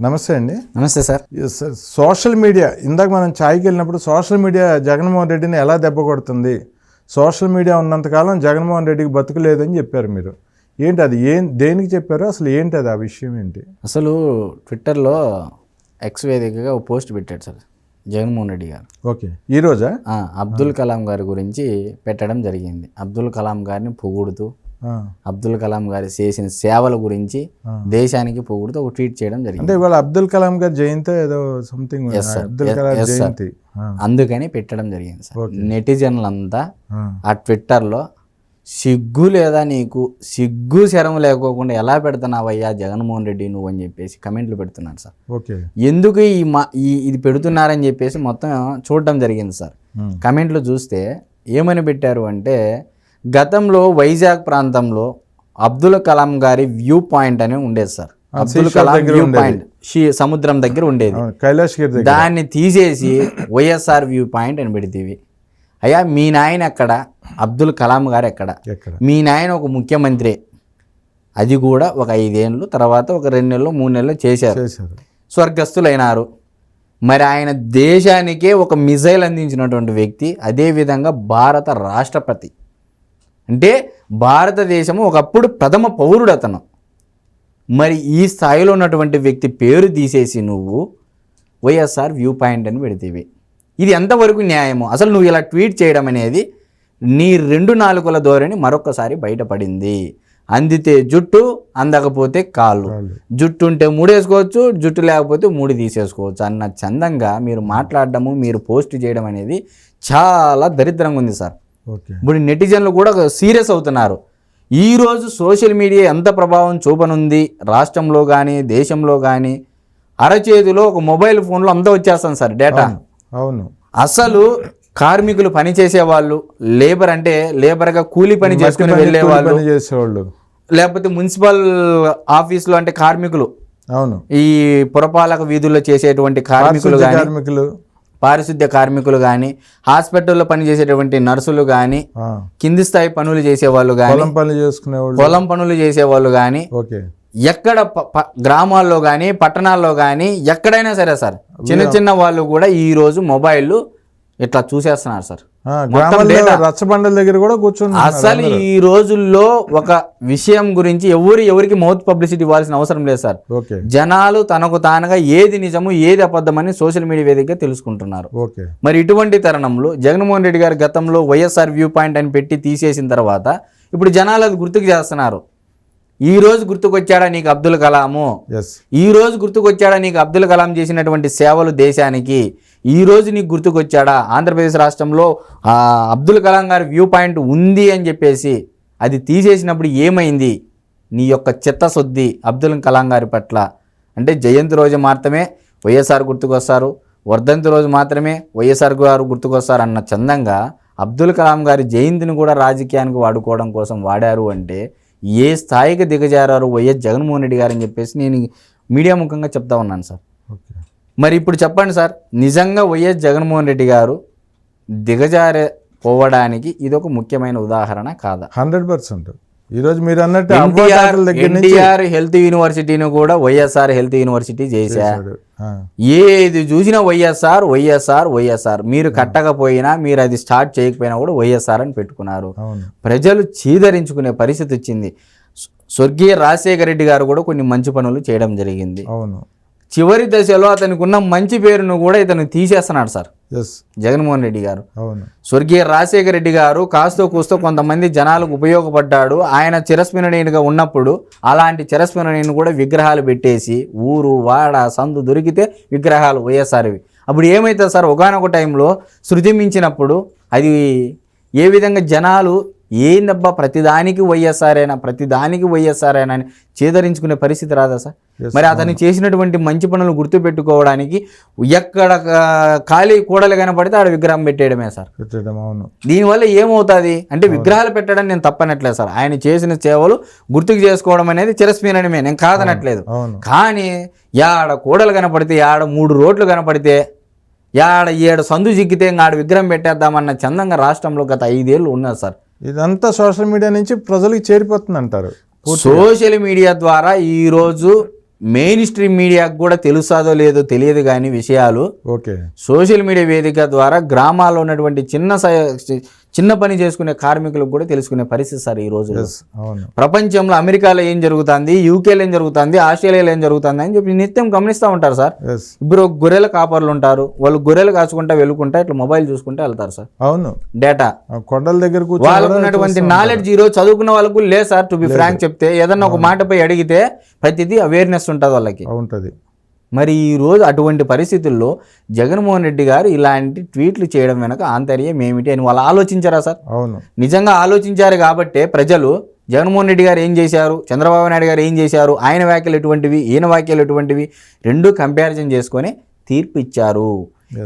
నమస్తే అండి. నమస్తే సార్. సోషల్ మీడియా ఇందాక మనం ఛాయ్కి వెళ్ళినప్పుడు సోషల్ మీడియా జగన్మోహన్ రెడ్డిని ఎలా దెబ్బ కొడుతుంది, సోషల్ మీడియా ఉన్నంతకాలం జగన్మోహన్ రెడ్డికి బతుకులేదని చెప్పారు మీరు. ఏంటి అది, దేనికి చెప్పారు, అసలు ఏంటి అది, ఆ విషయం ఏంటి? అసలు ట్విట్టర్లో ఎక్స్ వేదికగా ఒక పోస్ట్ పెట్టాడు సార్ జగన్మోహన్ రెడ్డి గారు. ఓకే, ఈరోజా? అబ్దుల్ కలాం గారి గురించి పెట్టడం జరిగింది. అబ్దుల్ కలాం గారిని పొగుడుతూ, అబ్దుల్ కలాం గారి చేసిన సేవల గురించి దేశానికి పొగుడుతూ ఒక ట్వీట్ చేయడం జరిగింది. అంటే ఇవాళ అబ్దుల్ కలాం గారి జయంతి ఏదో సంథింగ్, అబ్దుల్ కలాం జయంతి, అందుకని పెట్టడం జరిగింది సార్. నెటిజన్లంతా ఆ ట్విట్టర్లో సిగ్గు లేదా నీకు, సిగ్గు శరం లేకోకుండా ఎలా పెడుతున్నావయ్యా జగన్మోహన్ రెడ్డి నువ్వు అని చెప్పేసి కమెంట్లు పెడుతున్నారు సార్. ఓకే, ఎందుకు ఇది పెడుతున్నారని చెప్పేసి మొత్తం చూడటం జరిగింది సార్. కమెంట్లు చూస్తే ఏమని పెట్టారు అంటే, గతంలో వైజాగ్ ప్రాంతంలో అబ్దుల్ కలాం గారి వ్యూ పాయింట్ అని ఉండేది sir. Abdul Kalam view point సముద్రం దగ్గర ఉండేది, కైలాసగిరి. దాన్ని తీసేసి వైఎస్ఆర్ వ్యూ పాయింట్ అని పెడితేవి. అయ్యా మీ నాయన ఎక్కడ, అబ్దుల్ కలాం గారు ఎక్కడ? మీ నాయన ఒక ముఖ్యమంత్రి, అది కూడా ఒక 5 ఏళ్ళు తర్వాత ఒక 2 నెలలు 3 నెలలు చేశారు, స్వర్గస్థులైనారు. మరి ఆయన దేశానికే ఒక మిజైల్ అందించినటువంటి వ్యక్తి, అదేవిధంగా భారత రాష్ట్రపతి. అంటే భారతదేశము ఒకప్పుడు ప్రథమ పౌరుడు అతను. మరి ఈ స్థాయిలో ఉన్నటువంటి వ్యక్తి పేరు తీసేసి నువ్వు వైఎస్ఆర్ వ్యూ పాయింట్ అని పెడితేవి. ఇది ఎంతవరకు న్యాయమో? అసలు నువ్వు ఇలా ట్వీట్ చేయడం అనేది నీ 2 నాలుకల ధోరణి మరొకసారి బయటపడింది. అందితే జుట్టు, అందకపోతే కాళ్ళు. జుట్టు ఉంటే 3 వేసుకోవచ్చు, జుట్టు లేకపోతే 3 తీసేసుకోవచ్చు అన్న చందంగా మీరు మాట్లాడడము, మీరు పోస్ట్ చేయడం అనేది చాలా దరిద్రంగా ఉంది సార్. ఇప్పుడు నెటిజన్లు కూడా సీరియస్ అవుతున్నారు. ఈరోజు సోషల్ మీడియా ఎంత ప్రభావం చూపనుంది రాష్ట్రంలో కానీ దేశంలో కానీ, అరచేతిలో ఒక మొబైల్ ఫోన్లో అంతా వచ్చేస్తాం సార్ డేటా. అవును, అసలు కార్మికులు పని చేసేవాళ్ళు, లేబర్ అంటే లేబర్గా కూలీ పని చేసుకుని వెళ్ళేవాళ్ళు, లేకపోతే మున్సిపల్ ఆఫీసులో అంటే కార్మికులు, అవును, ఈ పురపాలక వీధుల్లో చేసేటువంటి కార్మికులు కానీ, పారిశుద్ధ్య కార్మికులు కానీ, హాస్పిటల్లో పనిచేసేటువంటి నర్సులు కానీ, కింది స్థాయి పనులు చేసేవాళ్ళు కానీ, పొలం పనులు చేసేవాళ్ళు కానీ, ఎక్కడ గ్రామాల్లో కానీ పట్టణాల్లో కానీ ఎక్కడైనా సరే సార్, చిన్న చిన్న వాళ్ళు కూడా ఈరోజు మొబైల్ ఇట్లా చూసేస్తున్నారు సార్. రచ్చబండల దగ్గర కూడా కూర్చొని అసలు ఈ రోజుల్లో ఒక విషయం గురించి ఎవరికి మౌత్ పబ్లిసిటీ ఇవ్వాల్సిన అవసరం లేదు సార్. జనాలు తనకు తానుగా ఏది నిజము ఏది అబద్ధమని సోషల్ మీడియా వేదికగా తెలుసుకుంటున్నారు. మరి ఇటువంటి తరుణంలో జగన్మోహన్ రెడ్డి గారు గతంలో వైఎస్ఆర్ వ్యూ పాయింట్ అని పెట్టి తీసేసిన తర్వాత ఇప్పుడు జనాలు అది గుర్తుకు చేస్తున్నారు. ఈ రోజు గుర్తుకొచ్చాడా నీకు అబ్దుల్ కలాము? ఈ రోజు గుర్తుకొచ్చాడా నీకు అబ్దుల్ కలాం చేసినటువంటి సేవలు దేశానికి? ఈ రోజు నీకు గుర్తుకొచ్చాడా ఆంధ్రప్రదేశ్ రాష్ట్రంలో అబ్దుల్ కలాం గారి వ్యూ పాయింట్ ఉంది అని చెప్పేసి అది తీసేసినప్పుడు ఏమైంది? నీ యొక్క చిత్తశుద్ధి అబ్దుల్ కలాం గారి పట్ల. అంటే జయంతి రోజు మాత్రమే వైఎస్ఆర్ గుర్తుకొస్తారు, వర్ధంతి రోజు మాత్రమే వైఎస్ఆర్ గారు గుర్తుకొస్తారు అన్న చందంగా అబ్దుల్ కలాం గారి జయంతిని కూడా రాజకీయానికి వాడుకోవడం కోసం వాడారు. అంటే ఏ స్థాయికి దిగజారారు వైఎస్ జగన్మోహన్ రెడ్డి గారు అని చెప్పేసి నేను మీడియా ముఖంగా చెప్తా ఉన్నాను సార్. మరి ఇప్పుడు చెప్పండి సార్, నిజంగా వైఎస్ జగన్మోహన్ రెడ్డి గారు దిగజారే పోవడానికి ఇదొక ముఖ్యమైన ఉదాహరణ కాదా? 100%. ఈరోజు మీరు అన్నట్టు ఎన్టీఆర్ హెల్త్ యూనివర్సిటీని కూడా వైఎస్ఆర్ హెల్త్ యూనివర్సిటీ చేశారు. ఏది చూసినా వైఎస్ఆర్ వైఎస్ఆర్ వైఎస్ఆర్. మీరు కట్టకపోయినా, మీరు అది స్టార్ట్ చేయకపోయినా కూడా వైఎస్ఆర్ అని పెట్టుకున్నారు. ప్రజలు చీదరించుకునే పరిస్థితి వచ్చింది. స్వర్గీయ రాజశేఖర రెడ్డి గారు కూడా కొన్ని మంచి పనులు చేయడం జరిగింది. చివరి దశలో అతనికి ఉన్న మంచి పేరును కూడా ఇతను తీసేస్తున్నాడు సార్ జగన్మోహన్ రెడ్డి గారు. స్వర్గీయ రాజశేఖర రెడ్డి గారు కాస్తో కూస్తో కొంతమంది జనాలకు ఉపయోగపడ్డాడు. ఆయన చిరస్మరణీయునిగా ఉన్నప్పుడు అలాంటి చిరస్మరణీయుని కూడా విగ్రహాలు పెట్టేసి ఊరు వాడ సందు దొరికితే విగ్రహాలు వైఎస్ఆర్వి. అప్పుడు ఏమవుతుంది సార్, ఒకానొక టైంలో శృతి మించినప్పుడు అది ఏ విధంగా జనాలు ఏందబ్బా ప్రతిదానికి వైఎస్ఆర్ఐనా అని చేదరించుకునే పరిస్థితి రాదా సార్? మరి అతను చేసినటువంటి మంచి పనులు గుర్తు పెట్టుకోవడానికి ఎక్కడ ఖాళీ కూడలు కనపడితే ఆడ విగ్రహం పెట్టేయడమే సార్. దీనివల్ల ఏమవుతుంది అంటే, విగ్రహాలు పెట్టడం నేను తప్పనట్లేదు సార్, ఆయన చేసిన సేవలు గుర్తుకు చేసుకోవడం అనేది చిరస్మరణీయమే, నేను కాదనట్లేదు. కానీ యాడ కూడలు కనపడితే, యాడ 3 రోడ్లు కనపడితే, యాడ 7 సందు జిక్కితే ఆడ విగ్రహం పెట్టేద్దామన్న చందంగా రాష్ట్రంలో గత 5 ఏళ్ళు ఉన్నారు సార్. ఇదంతా సోషల్ మీడియా నుంచి ప్రజలకు చేరిపోతుంది అంటారు. సోషల్ మీడియా ద్వారా ఈరోజు మెయిన్ స్ట్రీమ్ మీడియాకు కూడా తెలుసాదో లేదో తెలియదు కానీ విషయాలు ఓకే. సోషల్ మీడియా వేదిక ద్వారా గ్రామాల్లో ఉన్నటువంటి చిన్న పని చేసుకునే కార్మికులకు కూడా తెలుసుకునే పరిస్థితి సార్ ఈ రోజు. అవును. ప్రపంచంలో అమెరికాలో ఏం జరుగుతుంది, యూకేలో ఏం జరుగుతుంది, ఆస్ట్రేలియాలో ఏం జరుగుతుంది అని చెప్పి నిత్యం గమనిస్తూ ఉంటారు సార్. ఇప్పుడు గొర్రెల కాపర్లు ఉంటారు, వాళ్ళు గొర్రెలు కాచుకుంటా వెళ్ళుకుంటా ఇట్లా మొబైల్ చూసుకుంటా వెళ్తారు సార్. అవును. డేటా కొండల దగ్గర వాళ్ళకు ఉన్నటువంటి నాలెడ్జ్ ఈరోజు చదువుకున్న వాళ్ళకు లేదు సార్. టు బి ఫ్రాంక్ చెప్తే ఏదన్నా ఒక మాటపై అడిగితే ప్రతిదీ అవేర్నెస్ ఉంటుంది వాళ్ళకి. ఉంటుంది. మరి ఈరోజు అటువంటి పరిస్థితుల్లో జగన్మోహన్ రెడ్డి గారు ఇలాంటి ట్వీట్లు చేయడం వెనక ఆంతర్యం ఏమిటి అని వాళ్ళు ఆలోచించారా సార్? అవును. నిజంగా ఆలోచించారు కాబట్టే ప్రజలు జగన్మోహన్ రెడ్డి గారు ఏం చేశారు, చంద్రబాబు నాయుడు గారు ఏం చేశారు, ఆయన వ్యాఖ్యలు ఎటువంటివి, ఈయన వ్యాఖ్యలు ఎటువంటివి, రెండూ కంపారిజన్ చేసుకొని తీర్పు ఇచ్చారు.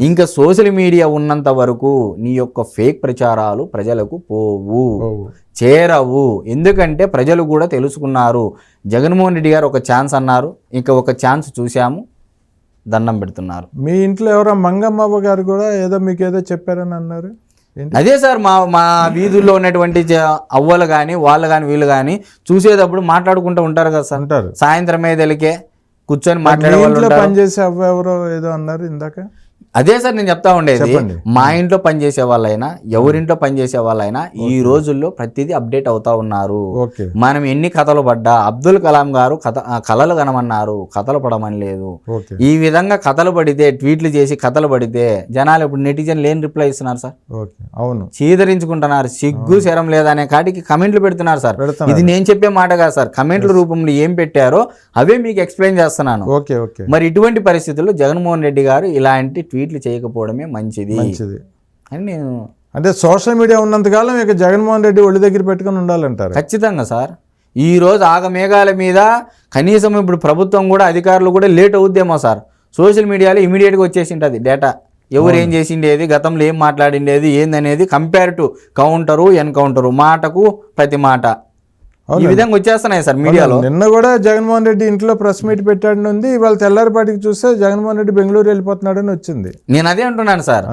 ఇంకా సోషల్ మీడియా ఉన్నంత వరకు నీ యొక్క ఫేక్ ప్రచారాలు ప్రజలకు పోవు, చేరవు. ఎందుకంటే ప్రజలు కూడా తెలుసుకున్నారు. జగన్మోహన్ రెడ్డి గారు ఒక ఛాన్స్ అన్నారు, ఇంకా ఒక ఛాన్స్ చూశాము, దండం పెడుతున్నారు. మీ ఇంట్లో ఎవరో మంగమ్మ గారు కూడా ఏదో మీకు ఏదో చెప్పారని అన్నారు. అదే సార్, మా వీధుల్లో ఉన్నటువంటి అవ్వలు కానీ వాళ్ళు కానీ వీళ్ళు కానీ చూసేటప్పుడు మాట్లాడుకుంటూ ఉంటారు కదా సార్. అంటారు. సాయంత్రం అయ్యేదలికే కూర్చొని మాట్లాడే వాళ్ళు పనిచేసే అవ్వ ఎవరో ఏదో అన్నారు ఇందాక. అదే సార్ నేను చెప్తా ఉండేది, మా ఇంట్లో పనిచేసే వాళ్ళైనా ఎవరింట్లో పనిచేసే వాళ్ళైనా ఈ రోజుల్లో ప్రతిదీ అప్డేట్ అవుతా ఉన్నారు. మనం ఎన్ని కథలు పడ్డా అబ్దుల్ కలాం గారు కథలు కనమన్నారు, కథలు పడమని లేదు. ఈ విధంగా కథలు పడితే, ట్వీట్లు చేసి కథలు పడితే జనాలు ఇప్పుడు నెటిజన్ లేని రిప్లై ఇస్తున్నారు సార్. అవును. చీదరించుకుంటున్నారు, సిగ్గు శరం లేదనే కాటికి కమెంట్లు పెడుతున్నారు సార్. ఇది నేను చెప్పే మాట కాదు సార్, కమెంట్ల రూపంలో ఏం పెట్టారో అవే మీకు ఎక్స్ప్లెయిన్ చేస్తున్నాను. మరి ఇటువంటి పరిస్థితుల్లో జగన్మోహన్ రెడ్డి గారు ఇలాంటి ట్వీట్లు చేయకపోవడమే మంచిది అని నేను, అంటే సోషల్ మీడియా ఉన్నంతకాలం ఇక జగన్మోహన్ రెడ్డి ఒళ్ళు దగ్గర పెట్టుకుని ఉండాలంటారు. ఖచ్చితంగా సార్. ఈ రోజు ఆగమేఘాల మీద కనీసం ఇప్పుడు ప్రభుత్వం కూడా అధికారులు కూడా లేట్ అవుద్దేమో సార్. సోషల్ మీడియాలో ఇమీడియట్గా వచ్చేసింటది డేటా, ఎవరు ఏం చేసిండేది, గతంలో ఏం మాట్లాడిండేది ఏందనేది, కంపేర్ టు కౌంటరు ఎన్కౌంటరు, మాటకు ప్రతి మాట, ఈ విధంగా వచ్చేస్తున్నాయి సార్ మీడియాలో. నిన్న కూడా జగన్మోహన్ రెడ్డి ఇంట్లో ప్రెస్ మీట్ పెట్టాడని ఉంది, ఇవాళ తెల్లారిపాటికి చూస్తే జగన్మోహన్ రెడ్డి బెంగళూరు వెళ్ళిపోతున్నాడని వచ్చింది. నేను అదే అంటున్నాను సార్,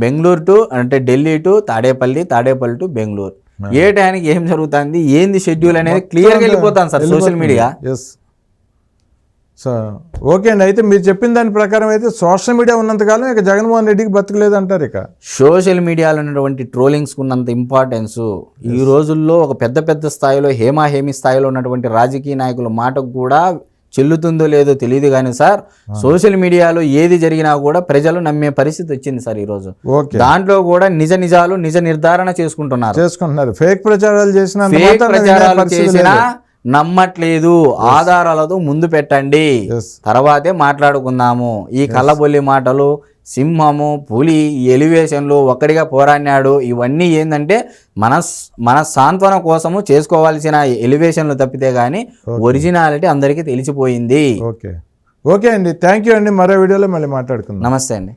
బెంగళూరు టు అంటే ఢిల్లీ టు తాడేపల్లి, తాడేపల్లి టు బెంగళూరు, ఏ టైంకి ఏం జరుగుతుంది, ఏంది షెడ్యూల్ అనేది క్లియర్గా వెళ్ళిపోతాను sir social media. So okay అండి. అయితే మీరు చెప్పిన దాని ప్రకారం అయితే సోషల్ మీడియా ఉన్నంతకాలం ఇక జగన్మోహన్ రెడ్డికి బతకలేదు అంటారు. ఇక సోషల్ మీడియాలో ఉన్నటువంటి ట్రోలింగ్స్ ఉన్నంత ఇంపార్టెన్స్ ఈ రోజుల్లో ఒక పెద్ద స్థాయిలో హేమీ స్థాయిలో ఉన్నటువంటి రాజకీయ నాయకుల మాటకు కూడా చెల్లుతుందో లేదో తెలియదు కానీ సార్, సోషల్ మీడియాలో ఏది జరిగినా కూడా ప్రజలు నమ్మే పరిస్థితి వచ్చింది సార్ ఈ రోజు. దాంట్లో కూడా నిజాలు నిజ నిర్ధారణ చేసుకుంటున్నారు. ఫేక్ ప్రచారాలు చేసినా నమ్మట్లేదు, ఆధారాలతో ముందు పెట్టండి, తర్వాతే మాట్లాడుకుందాము. ఈ కళ్ళబొల్లి మాటలు, సింహము, పులి, ఎలివేషన్లు, ఒక్కడిగా పోరాడినాడు, ఇవన్నీ ఏంటంటే మన సాంత్వన కోసము చేసుకోవాల్సిన ఎలివేషన్లు తప్పితే కానీ ఒరిజినాలిటీ అందరికీ తెలిసిపోయింది. ఓకే అండి, థ్యాంక్ యూ అండి. మరో వీడియోలో మళ్ళీ మాట్లాడుకుందాం. నమస్తే అండి.